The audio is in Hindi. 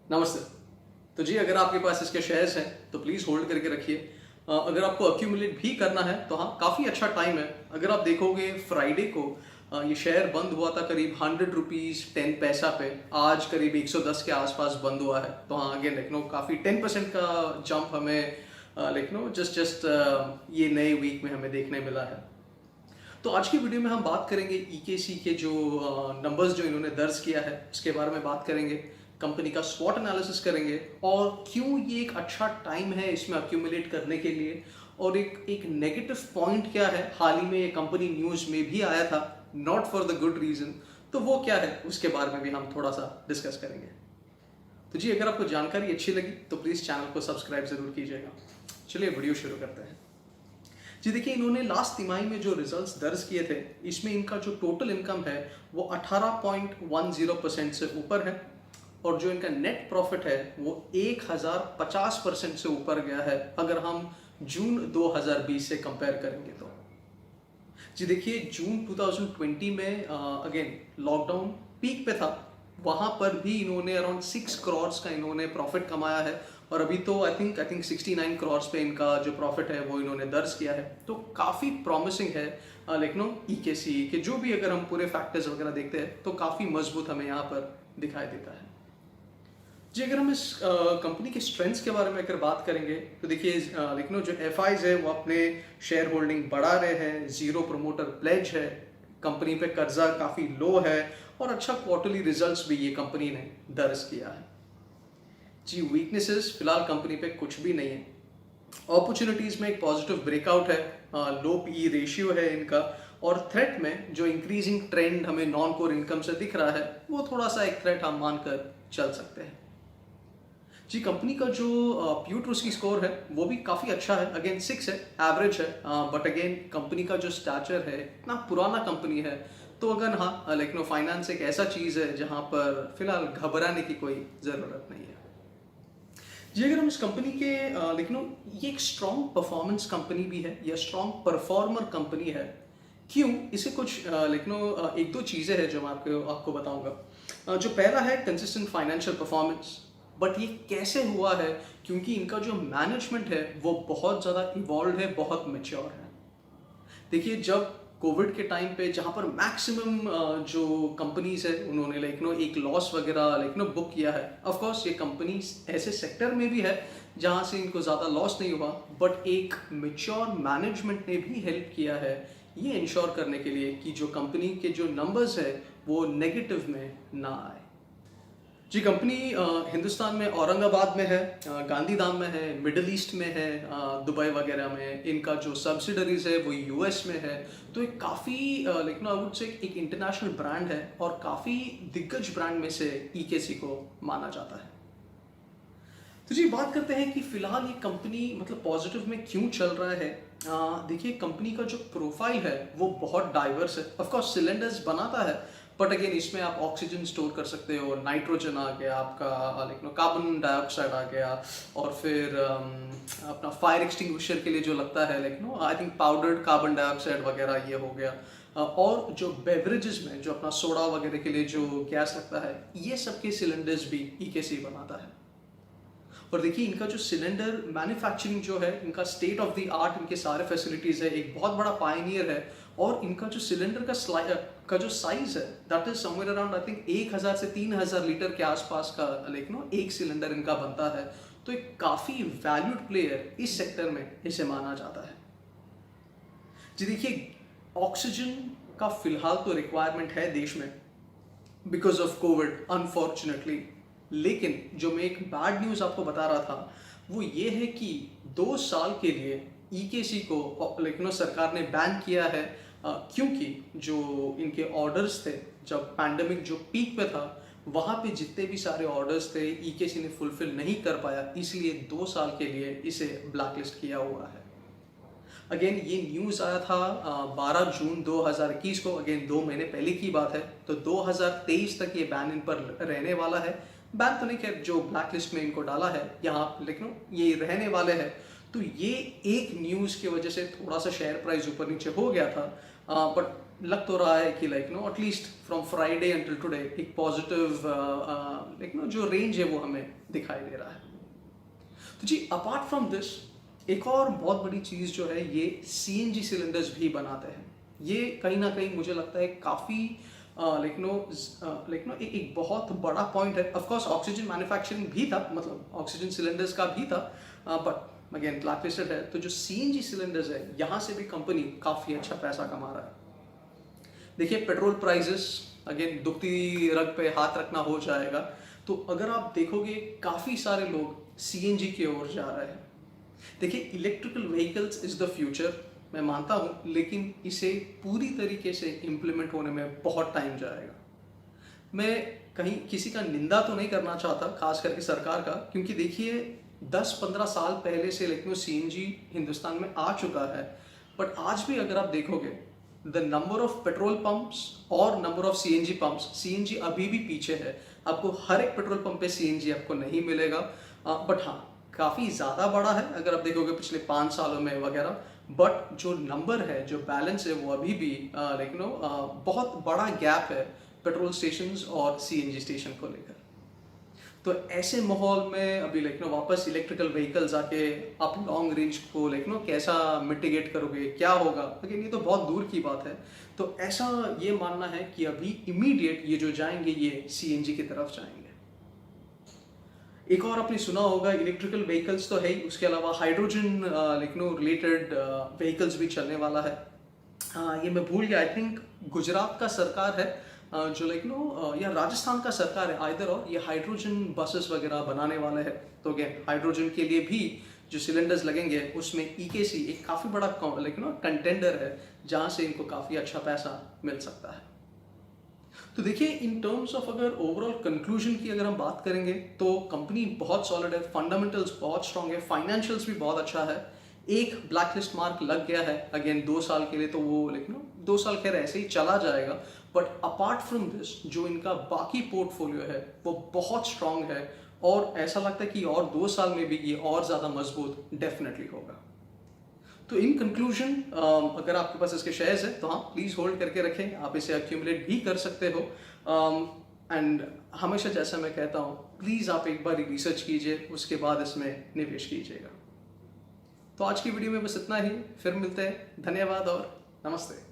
नमस्ते। तो जी अगर आपके पास इसके शेयर्स हैं तो प्लीज़ होल्ड करके रखिए। अगर आपको अक्यूमुलेट भी करना है तो हाँ, काफ़ी अच्छा टाइम है। अगर आप देखोगे फ्राइडे को ये शेयर बंद हुआ था करीब 100 रुपीज़ 10 पैसा पे। आज करीब 110 के आसपास बंद हुआ है। तो हाँ, अगेन लाइक नो काफ़ी 10% का जंप हमें लाइक नो जस्ट ये नए वीक में हमें देखने मिला है। तो आज की वीडियो में हम बात करेंगे ईकेसी के जो नंबर्स जो इन्होंने दर्ज किया है उसके बारे में बात करेंगे। कंपनी का स्वॉट एनालिसिस करेंगे और क्यों ये एक अच्छा टाइम है इसमें अक्यूमुलेट करने के लिए। और एक नेगेटिव पॉइंट क्या है, हाल ही में ये कंपनी न्यूज़ में भी आया था, not for the good reason. तो वो क्या है उसके बारे में भी हम थोड़ा सा डिस्कस करेंगे। तो जी अगर आपको जानकारी अच्छी लगी तो प्लीज़ चैनल को सब्सक्राइब ज़रूर कीजिएगा। चलिए वीडियो शुरू करते हैं। जी देखिए, इन्होंने लास्ट तिमाही में जो रिजल्ट्स दर्ज किए थे इसमें इनका जो टोटल इनकम है वो 18.10% से ऊपर है और जो इनका नेट प्रॉफिट है वो 1050% से ऊपर गया है अगर हम जून 2020 से कंपेयर करेंगे तो। जी देखिए, जून 2020 में अगेन लॉकडाउन पीक पे था, वहाँ पर भी इन्होंने अराउंड 6 करोड़ का इन्होंने प्रॉफिट कमाया है और अभी तो आई थिंक 69 करोड़ पे इनका जो प्रॉफिट है वो इन्होंने दर्ज किया है। तो काफ़ी प्रॉमिसिंग है लेकिन ईकेसी के जो भी अगर हम पूरे फैक्टर्स वगैरह देखते हैं तो काफ़ी मजबूत हमें यहाँ पर दिखाई देता है। जी अगर हम इस कंपनी के स्ट्रेंथ्स के बारे में अगर बात करेंगे तो देखिए लेकिन जो एफ है वो अपने शेयर होल्डिंग बढ़ा रहे हैं, जीरो प्रमोटर प्लेज है, कंपनी पे कर्जा काफ़ी लो है और अच्छा क्वार्टरली रिजल्ट्स भी ये कंपनी ने दर्ज किया है। जी वीकनेसेस फिलहाल कंपनी पे कुछ भी नहीं है। अपॉर्चुनिटीज़ में एक पॉजिटिव ब्रेकआउट है, लो पी रेशियो है इनका और थ्रेट में जो इंक्रीजिंग ट्रेंड हमें नॉन कोर इनकम से दिख रहा है वो थोड़ा सा एक थ्रेट हम मानकर चल सकते हैं। जी कंपनी का जो प्यू टू रिस्क स्कोर है वो भी काफ़ी अच्छा है, अगेन 6 है, एवरेज है। बट अगेन कंपनी का जो स्टैचर है, इतना पुराना कंपनी है, तो अगर हाँ लाइक नो फाइनेंस एक ऐसा चीज़ है जहाँ पर फिलहाल घबराने की कोई ज़रूरत नहीं है। जी अगर हम इस कंपनी के लाइक नो ये एक स्ट्रॉन्ग परफॉर्मेंस कंपनी भी है या स्ट्रॉन्ग परफॉर्मर कंपनी है। क्यों, इसे कुछ लाइक नो एक दो चीज़ें हैं जो मैं आपको बताऊंगा। जो पहला है कंसिस्टेंट फाइनेंशियल परफॉर्मेंस। बट ये कैसे हुआ है, क्योंकि इनका जो मैनेजमेंट है वो बहुत ज़्यादा इवॉल्व है, बहुत मेच्योर है। देखिए जब कोविड के टाइम पे जहाँ पर मैक्सिमम जो कंपनीज है उन्होंने लाइक नो एक लॉस वगैरह लाइक नो बुक किया है। ऑफ कोर्स ये कंपनी ऐसे सेक्टर में भी है जहाँ से इनको ज़्यादा लॉस नहीं हुआ, बट एक मेच्योर मैनेजमेंट ने भी हेल्प किया है ये इंश्योर करने के लिए कि जो कंपनी के जो नंबर्स है वो नेगेटिव में ना आए। जी कंपनी हिंदुस्तान में औरंगाबाद में है, गांधीधाम में है, मिडल ईस्ट में है, दुबई वगैरह में। इनका जो सब्सिडरीज है वो यूएस में है। तो एक काफ़ी लाइक आई वुड से एक इंटरनेशनल ब्रांड है और काफ़ी दिग्गज ब्रांड में से ईकेसी को माना जाता है। तो जी बात करते हैं कि फिलहाल ये कंपनी मतलब पॉजिटिव में क्यों चल रहा है। देखिए कंपनी का जो प्रोफाइल है वो बहुत डाइवर्स है। ऑफ कोर्स सिलेंडर्स बनाता है, बट अगेन इसमें आप ऑक्सीजन स्टोर कर सकते हो, नाइट्रोजन आ गया आपका, लाइक कार्बन डाइऑक्साइड आ गया, और फिर अपना फायर एक्सटिंग्विशर के लिए जो लगता है like I think powdered carbon dioxide वगैरह ये हो गया। और जो बेवरेजेस में जो अपना सोडा वगैरह के लिए जो गैस लगता है, ये सब के सिलेंडर्स भी ईकेसी बनाता है। और देखिए इनका जो सिलेंडर मैन्युफैक्चरिंग जो है, इनका स्टेट ऑफ द आर्ट, इनके सारे फैसिलिटीज़ है, एक बहुत बड़ा पायनियर है। और इनका जो सिलेंडर का जो साइज है that is somewhere around I think 1000 से 3000 लीटर के आसपास का लाइक नो एक सिलेंडर इनका बनता है। तो एक काफ़ी वैल्यूड प्लेयर इस सेक्टर में इसे माना जाता है। जी देखिए ऑक्सीजन का फिलहाल तो रिक्वायरमेंट है देश में बिकॉज ऑफ कोविड अनफॉर्चुनेटली, लेकिन जो मैं एक बैड न्यूज़ आपको बता रहा था वो ये है कि 2 साल के लिए ईकेसी को लेकिन सरकार ने बैन किया है। क्योंकि जो इनके ऑर्डर्स थे जब पैंडमिक जो पीक पे था वहाँ पे जितने भी सारे ऑर्डर्स थे ईकेसी ने फुलफिल नहीं कर पाया, इसलिए 2 साल के लिए इसे ब्लैकलिस्ट किया हुआ है। अगेन ये न्यूज़ आया था 12 जून 2021 को, अगेन 2 महीने पहले की बात है। तो 2023 तक ये बैन इन पर रहने वाला है। बैन तो नहीं, खैर जो ब्लैक लिस्ट में इनको डाला है यहाँ, लेकिन ये रहने वाले हैं। तो ये एक न्यूज़ की वजह से थोड़ा सा शेयर प्राइस ऊपर नीचे हो गया था, बट लग तो रहा है कि at least from Friday until today एक पॉजिटिव जो रेंज है वो हमें दिखाई दे रहा है। तो जी अपार्ट फ्रॉम दिस एक और बहुत बड़ी चीज़ जो है ये सीएनजी सिलेंडर्स भी बनाते हैं। ये कहीं ना कहीं मुझे लगता है काफ़ी एक बहुत बड़ा पॉइंट है। ऑफ कोर्स ऑक्सीजन मैन्युफैक्चरिंग भी था, मतलब ऑक्सीजन सिलेंडर्स का भी था, बट अगेन ब्लैकलिस्टेड है। तो जो सीएनजी सिलेंडर्स है यहाँ से भी कंपनी काफ़ी अच्छा पैसा कमा रहा है। देखिए पेट्रोल प्राइसेस, अगेन दुखती रग पे हाथ रखना हो जाएगा। तो अगर आप देखोगे काफ़ी सारे लोग सीएनजी की ओर जा रहे हैं। देखिए electrical vehicles is the future, मैं मानता हूँ, लेकिन इसे पूरी तरीके से इम्प्लीमेंट होने में बहुत टाइम जाएगा। मैं कहीं किसी का निंदा तो नहीं करना चाहता, खास करके सरकार का, क्योंकि देखिए 10-15 साल पहले से लेकिन सीएनजी हिंदुस्तान में आ चुका है। बट आज भी अगर आप देखोगे the number of petrol pumps और number of CNG pumps, CNG अभी भी पीछे है। आपको हर एक पेट्रोल पंप पे सीएनजी आपको नहीं मिलेगा, बट हाँ काफ़ी ज़्यादा बड़ा है अगर आप देखोगे पिछले 5 सालों में वगैरह। बट जो नंबर है, जो बैलेंस है, वो अभी भी बहुत बड़ा गैप है पेट्रोल स्टेशंस और सीएनजी स्टेशन को लेकर। तो ऐसे माहौल में अभी वापस इलेक्ट्रिकल व्हीकल्स आके आप लॉन्ग रेंज को कैसा मिटिगेट करोगे, क्या होगा, लेकिन ये तो बहुत दूर की बात है। तो ऐसा ये मानना है कि अभी इमीडिएट ये जो जाएंगे ये सीएनजी की तरफ जाएंगे। एक और आपने सुना होगा इलेक्ट्रिकल व्हीकल्स तो है ही, उसके अलावा हाइड्रोजन रिलेटेड व्हीकल्स भी चलने वाला है। ये मैं भूल गया, आई थिंक गुजरात का सरकार है जो या राजस्थान का सरकार है आइदर, और ये हाइड्रोजन बसेस वगैरह बनाने वाले हैं। तो अगेन हाइड्रोजन के लिए भी जो सिलेंडर्स लगेंगे उसमें ईकेसी एक काफ़ी बड़ा कंटेंडर है जहाँ से इनको काफ़ी अच्छा पैसा मिल सकता है। तो देखिए इन टर्म्स ऑफ अगर ओवरऑल कंक्लूजन की अगर हम बात करेंगे तो कंपनी बहुत सॉलिड है, फंडामेंटल्स बहुत स्ट्रांग है, फाइनेंशियल्स भी बहुत अच्छा है। एक ब्लैकलिस्ट मार्क लग गया है अगेन 2 साल के लिए, तो वो 2 साल खैर ऐसे ही चला जाएगा। बट अपार्ट फ्रॉम दिस जो इनका बाकी पोर्टफोलियो है वो बहुत स्ट्रांग है, और ऐसा लगता है कि और 2 साल में भी ये और ज़्यादा मजबूत डेफिनेटली होगा। तो इन कंक्लूजन अगर आपके पास इसके शेयर्स हैं तो हाँ प्लीज़ होल्ड करके रखें, आप इसे एक्यूमुलेट भी कर सकते हो। एंड हमेशा जैसा मैं कहता हूँ प्लीज़ आप एक बार रिसर्च कीजिए, उसके बाद इसमें निवेश कीजिएगा। तो आज की वीडियो में बस इतना ही, फिर मिलते हैं, धन्यवाद और नमस्ते।